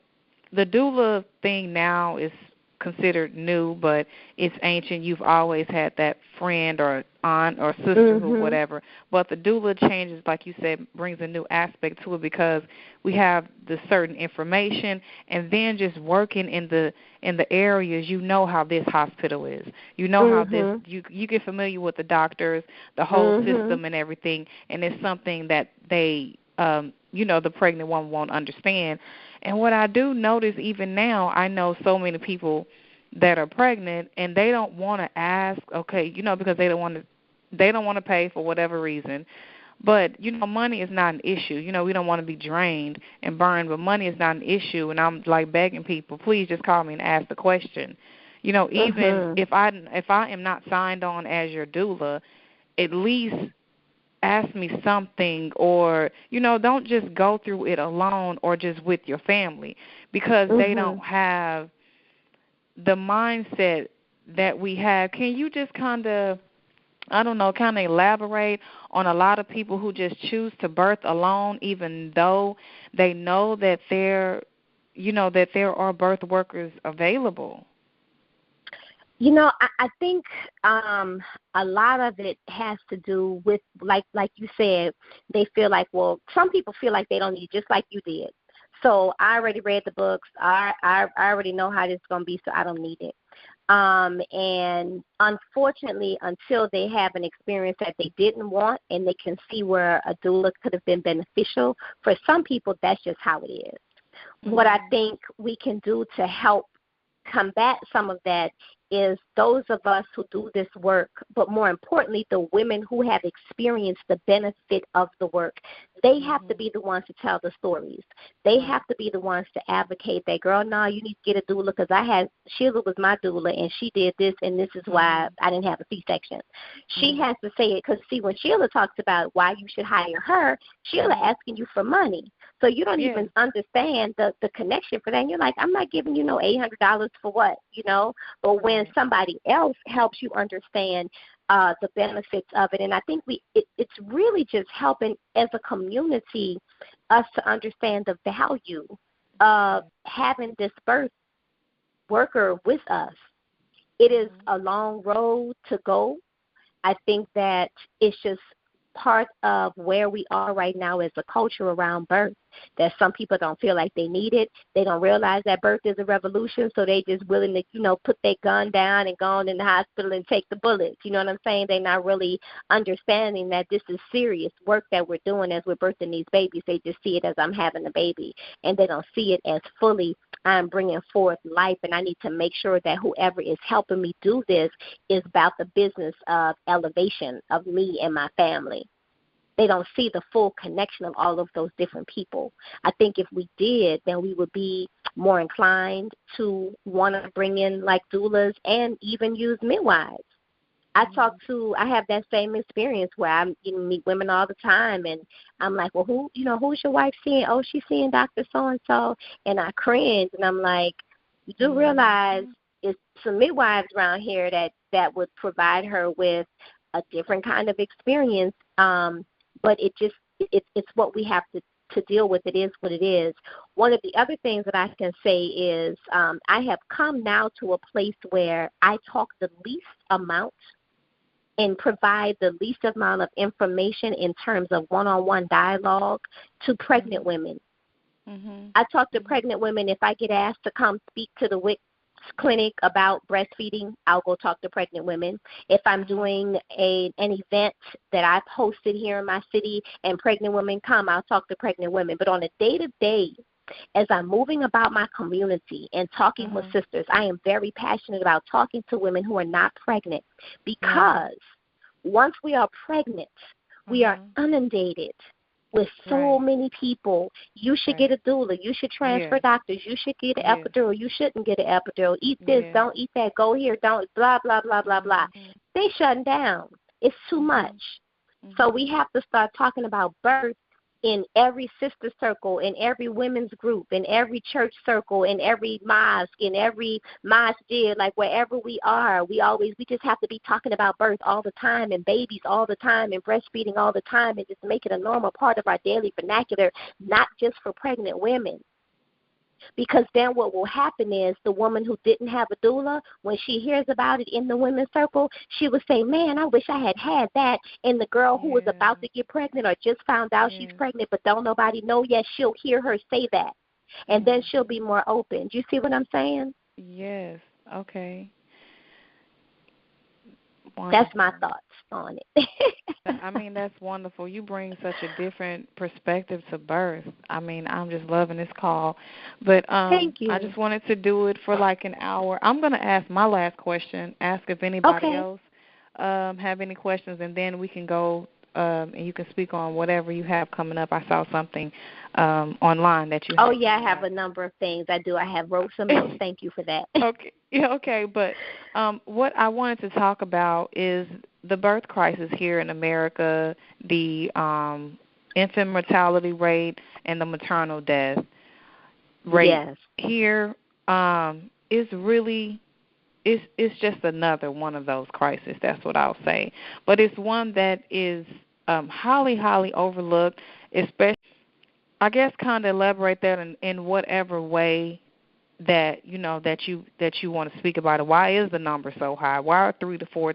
the doula thing now is considered new, but it's ancient. You've always had that friend or aunt or sister or whatever. But the doula changes, like you said, brings a new aspect to it because we have the certain information, and then just working in the areas, you know how this hospital is. You know how this you get familiar with the doctors, the whole system and everything, and it's something that they you know, the pregnant woman won't understand. And what I do notice even now, I know so many people that are pregnant and they don't want to ask, okay, you know, because they don't want to pay for whatever reason. But, you know, money is not an issue. You know, we don't want to be drained and burned, but money is not an issue. And I'm like begging people, please just call me and ask the question. You know, even if I am not signed on as your doula, at least ask me something, or, you know, don't just go through it alone or just with your family, because they don't have the mindset that we have. Can you just kind of, I don't know, kind of elaborate on a lot of people who just choose to birth alone, even though they know that there are birth workers available? I think a lot of it has to do with, like you said, they feel like, well, some people feel like they don't need it, just like you did. So I already read the books. I already know how this is going to be, so I don't need it. And unfortunately, until they have an experience that they didn't want and they can see where a doula could have been beneficial, for some people, that's just how it is. Mm-hmm. What I think we can do to help combat some of that is those of us who do this work, but more importantly, the women who have experienced the benefit of the work, they have to be the ones to tell the stories. They have to be the ones to advocate that, girl, no, you need to get a doula because Sheila was my doula and she did this and this is why I didn't have a C-section. She has to say it because, see, when Sheila talks about why you should hire her, Sheila asking you for money. So you don't even understand the connection for that. And you're like, I'm not giving you no $800 for what, But when somebody else helps you understand the benefits of it, and I think it's really just helping as a community us to understand the value of having this birth worker with us. It is a long road to go. I think that it's just part of where we are right now as a culture around birth, that some people don't feel like they need it. They don't realize that birth is a revolution, so they just willing to, put their gun down and go on in the hospital and take the bullets. You know what I'm saying? They're not really understanding that this is serious work that we're doing as we're birthing these babies. They just see it as I'm having a baby, and they don't see it as fully I'm bringing forth life, and I need to make sure that whoever is helping me do this is about the business of elevation of me and my family. They don't see the full connection of all of those different people. I think if we did, then we would be more inclined to want to bring in like doulas and even use midwives. I have that same experience where I meet women all the time, and I'm like, well, who's your wife seeing? Oh, she's seeing Dr. So-and-so, and I cringe, and I'm like, you do realize it's some midwives around here that would provide her with a different kind of experience, but it's what we have to deal with. It is what it is. One of the other things that I can say is I have come now to a place where I talk the least amount and provide the least amount of information in terms of one-on-one dialogue to pregnant women. I talk to pregnant women. If I get asked to come speak to the WIC clinic about breastfeeding, I'll go talk to pregnant women. If I'm doing an event that I've hosted here in my city and pregnant women come, I'll talk to pregnant women. But on a day-to-day, as I'm moving about my community and talking with sisters, I am very passionate about talking to women who are not pregnant, because once we are pregnant, we are inundated with so many people. You should get a doula. You should transfer doctors. You should get an epidural. You shouldn't get an epidural. Eat this. Don't eat that. Go here. Don't, blah, blah, blah, blah, blah. They shutting down. It's too much. So we have to start talking about birth in every sister circle, in every women's group, in every church circle, in every mosque, in every masjid, like wherever we are, we just have to be talking about birth all the time, and babies all the time, and breastfeeding all the time, and just make it a normal part of our daily vernacular, not just for pregnant women. Because then what will happen is the woman who didn't have a doula, when she hears about it in the women's circle, she would say, man, I wish I had that. And the girl who was about to get pregnant or just found out she's pregnant but don't nobody know yet, she'll hear her say that. And then she'll be more open. Do you see what I'm saying? Yes. Okay. Wonderful. That's my thoughts on it. I mean, that's wonderful. You bring such a different perspective to birth. I mean, I'm just loving this call. But Thank you. I just wanted to do it for like an hour. I'm going to ask my last question, ask if anybody else have any questions, and then we can go and you can speak on whatever you have coming up. I saw something online that you have. Oh, yeah, I have a number of things. I do. I have wrote some notes. Thank you for that. Okay. Yeah, okay. But what I wanted to talk about is the birth crisis here in America, the infant mortality rate, and the maternal death rate here is really it's just another one of those crises. That's what I'll say. But it's one that is highly, highly overlooked, especially, I guess, kind of elaborate that in whatever way that you want to speak about it. Why is the number so high? Why are 3 to 4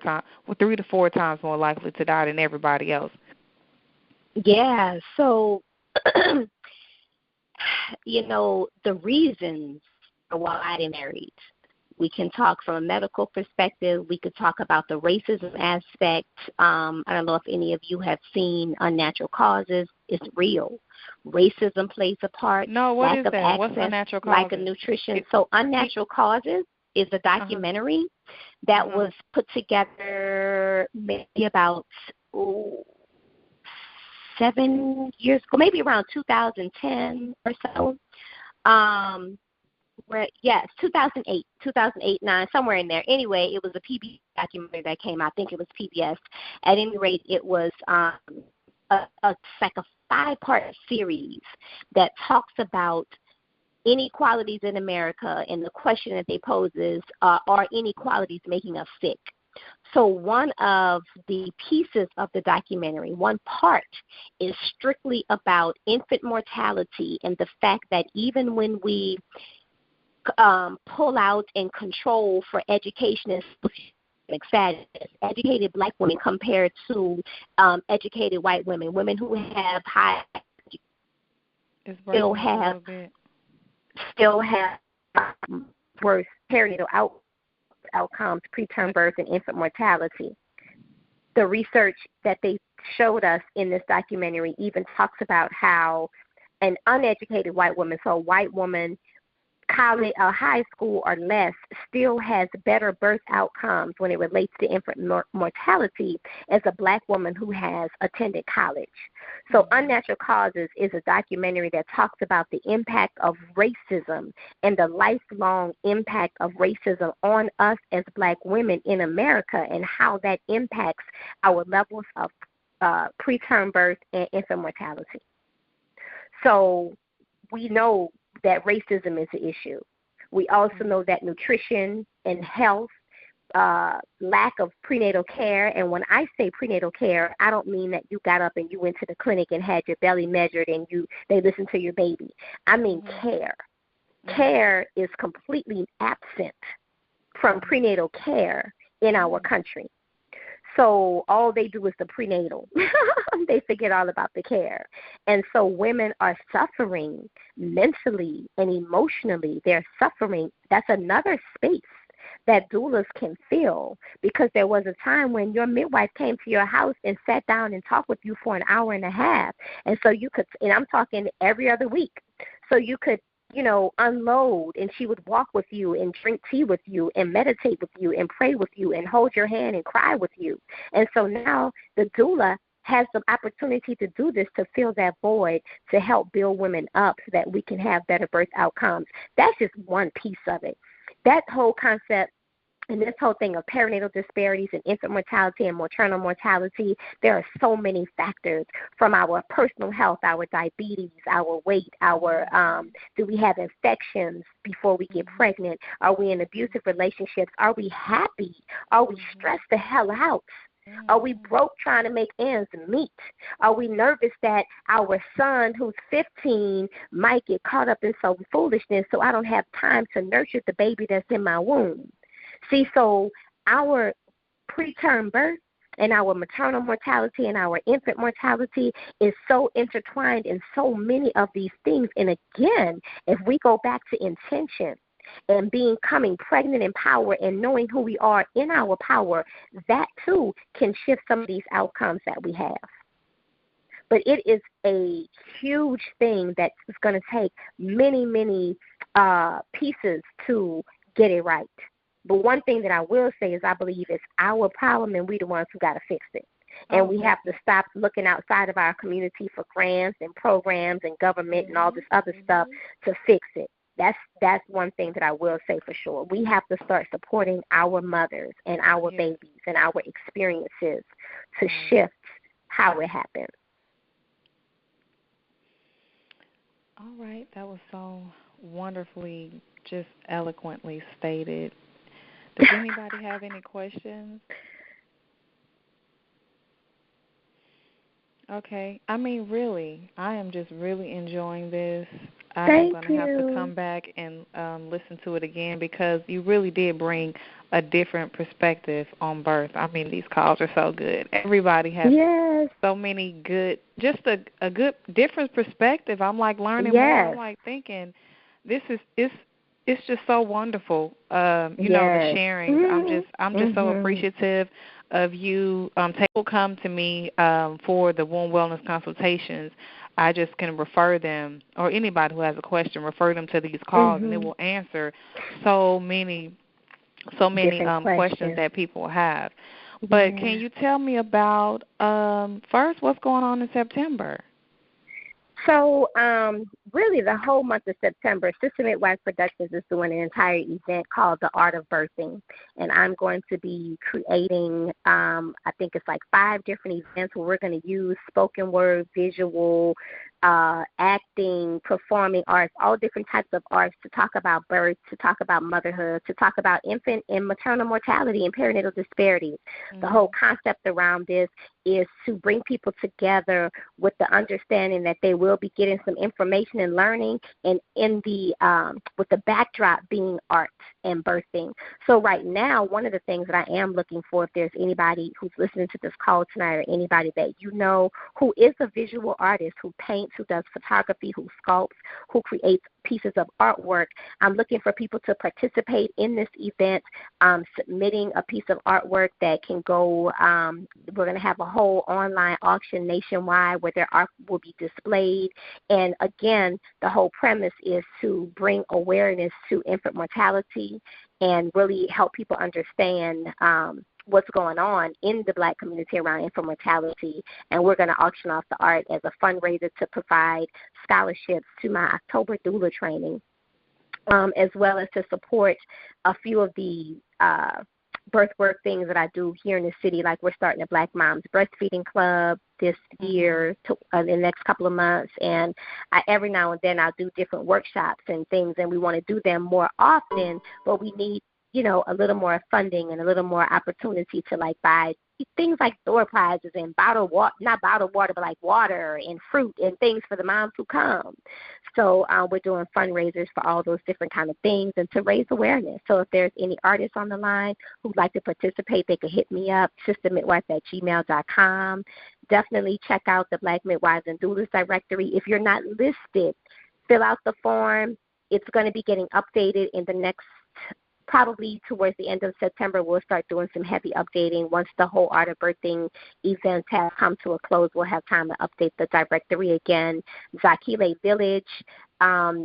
times more likely to die than everybody else? Yeah, so the reasons are wide and varied. We can talk from a medical perspective. We could talk about the racism aspect. I don't know if any of you have seen Unnatural Causes. It's real. Racism plays a part. No, what lack is of that? access, What's Unnatural Causes? lack of nutrition. So Unnatural Causes is a documentary that was put together maybe about 7 years ago, maybe around 2010 or so. 2008, 9, somewhere in there. Anyway, it was a PBS documentary that came out. I think it was PBS. At any rate, it was like a 5-part series that talks about inequalities in America, and the question that they pose is, are inequalities making us sick? So one of the pieces of the documentary, one part, is strictly about infant mortality and the fact that even when we pull out and control for education and status, educated black women compared to educated white women, women who have high still have worse perinatal outcomes, preterm birth, and infant mortality. The research that they showed us in this documentary even talks about how an uneducated white woman, so a white woman, college, high school or less, still has better birth outcomes when it relates to infant mortality as a black woman who has attended college. So Unnatural Causes is a documentary that talks about the impact of racism and the lifelong impact of racism on us as black women in America and how that impacts our levels of preterm birth and infant mortality. So we know that racism is an issue. We also know that nutrition and health, lack of prenatal care, and when I say prenatal care, I don't mean that you got up and you went to the clinic and had your belly measured and they listened to your baby. I mean care. Care is completely absent from prenatal care in our country. So all they do is the prenatal. They forget all about the care. And so women are suffering mentally and emotionally. They're suffering. That's another space that doulas can fill, because there was a time when your midwife came to your house and sat down and talked with you for an hour and a half. And so you could, and I'm talking every other week, so you could, unload, and she would walk with you and drink tea with you and meditate with you and pray with you and hold your hand and cry with you. And so now the doula has the opportunity to do this, to fill that void, to help build women up so that we can have better birth outcomes. That's just one piece of it. That whole concept and this whole thing of perinatal disparities and infant mortality and maternal mortality, there are so many factors, from our personal health, our diabetes, our weight, do we have infections before we get pregnant? Are we in abusive relationships? Are we happy? Are we stressed the hell out? Are we broke trying to make ends meet? Are we nervous that our son who's 15 might get caught up in some foolishness, so I don't have time to nurture the baby that's in my womb? See, so our preterm birth and our maternal mortality and our infant mortality is so intertwined in so many of these things. And again, if we go back to intention and becoming pregnant in power and knowing who we are in our power, that too can shift some of these outcomes that we have. But it is a huge thing that is going to take many, many pieces to get it right. But one thing that I will say is I believe it's our problem, and we're the ones who got to fix it. And we have to stop looking outside of our community for grants and programs and government and all this other stuff to fix it. That's one thing that I will say for sure. We have to start supporting our mothers and our babies and our experiences to shift how it happens. All right. That was so wonderfully, just eloquently stated. Does anybody have any questions? Okay. I mean, really, I am just really enjoying this. I am Thank going to have to you. come back and listen to it again because you really did bring a different perspective on birth. I mean, these calls are so good. Everybody has Yes. so many good, just a good different perspective. I'm like learning more. I'm Yes. like thinking, this is it's just so wonderful. The Yes. sharings. Mhm. I'm just so Mhm. appreciative of you. People come to me for the womb wellness consultations. I just can refer them, or anybody who has a question, refer them to these calls, and it Mhm. will answer so many Different questions questions. that people have. But can Yeah. you tell me about first what's going on in September? So, really, the whole month of September, Sister Midwife Productions is doing an entire event called The Art of Birthing, and I'm going to be creating, I think it's like 5 different events where we're going to use spoken word, visual, acting, performing arts, all different types of arts to talk about birth, to talk about motherhood, to talk about infant and maternal mortality and perinatal disparities. The whole concept around this is to bring people together with the understanding that they will be getting some information and learning, and in the with the backdrop being art and birthing. So right now, one of the things that I am looking for, if there's anybody who's listening to this call tonight or anybody that you know who is a visual artist, who paints, who does photography, who sculpts, who creates pieces of artwork, I'm looking for people to participate in this event, submitting a piece of artwork that can go, we're going to have a whole online auction nationwide where their art will be displayed. And again, the whole premise is to bring awareness to infant mortality and really help people understand what's going on in the Black community around infant mortality. And we're going to auction off the art as a fundraiser to provide scholarships to my October doula training, as well as to support a few of the birth work things that I do here in the city. Like we're starting a Black Moms Breastfeeding Club this year, in the next couple of months, and every now and then I'll do different workshops and things, and we want to do them more often, but we need a little more funding and a little more opportunity to like buy things like door prizes and bottled water, not bottled water, but like water and fruit and things for the moms who come. So we're doing fundraisers for all those different kind of things and to raise awareness. So if there's any artists on the line who'd like to participate, they can hit me up, sistermidwife@gmail.com. Definitely check out the Black Midwives and Doulas directory. If you're not listed, fill out the form. It's going to be getting updated in the next, probably towards the end of September. We'll start doing some heavy updating. Once the whole Art of Birthing events have come to a close, we'll have time to update the directory again. Zakile Village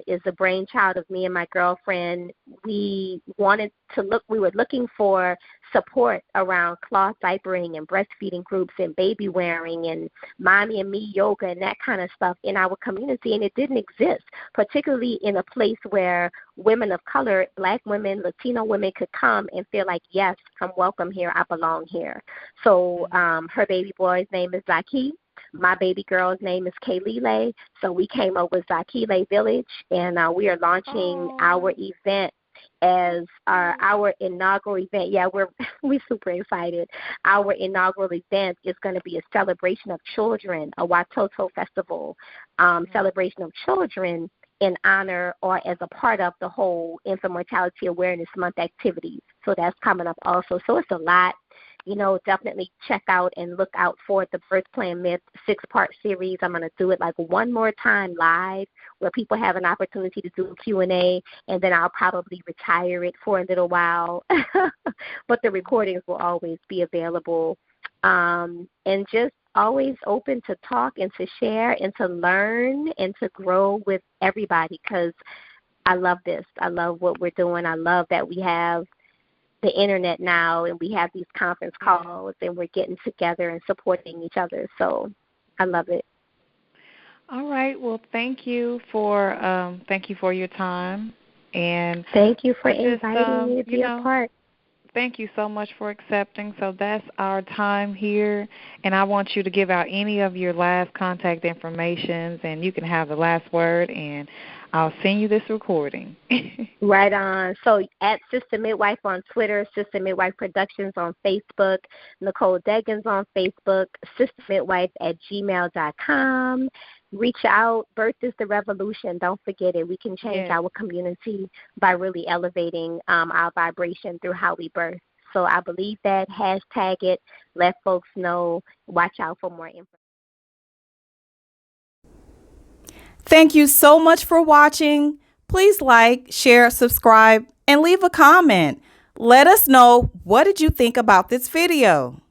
is a brainchild of me and my girlfriend. We were looking for support around cloth diapering and breastfeeding groups and baby wearing and mommy and me yoga and that kind of stuff in our community, and it didn't exist, particularly in a place where women of color, Black women, Latino women could come and feel like, yes, I'm welcome here, I belong here. So her baby boy's name is Zaki. My baby girl's name is Kaylile. So we came up with Zakile Village, and we are launching our event as our inaugural event. Yeah, we're super excited. Our inaugural event is going to be a celebration of children, a Watoto Festival, celebration of children in honor or as a part of the whole Infant Mortality Awareness Month activities. So that's coming up also. So it's a lot. Definitely check out and look out for the Birth Plan Myth 6-part series. I'm going to do it like one more time live where people have an opportunity to do Q&A, and then I'll probably retire it for a little while. But the recordings will always be available. And just always open to talk and to share and to learn and to grow with everybody, because I love this. I love what we're doing. I love that we have the internet now and we have these conference calls and we're getting together and supporting each other. So I love it. All right. Well, thank you for your time, and thank you for inviting me to be a part. Thank you so much for accepting. So that's our time here, and I want you to give out any of your last contact information, and you can have the last word, and I'll send you this recording. Right on. So at Sister Midwife on Twitter, Sister Midwife Productions on Facebook, Nicole Deggins on Facebook, sistermidwife@gmail.com. Reach out. Birth is the revolution. Don't forget it. We can change our community by really elevating our vibration through how we birth. So I believe that. Hashtag it. Let folks know. Watch out for more information. Thank you so much for watching. Please like, share, subscribe, and leave a comment. Let us know, what did you think about this video?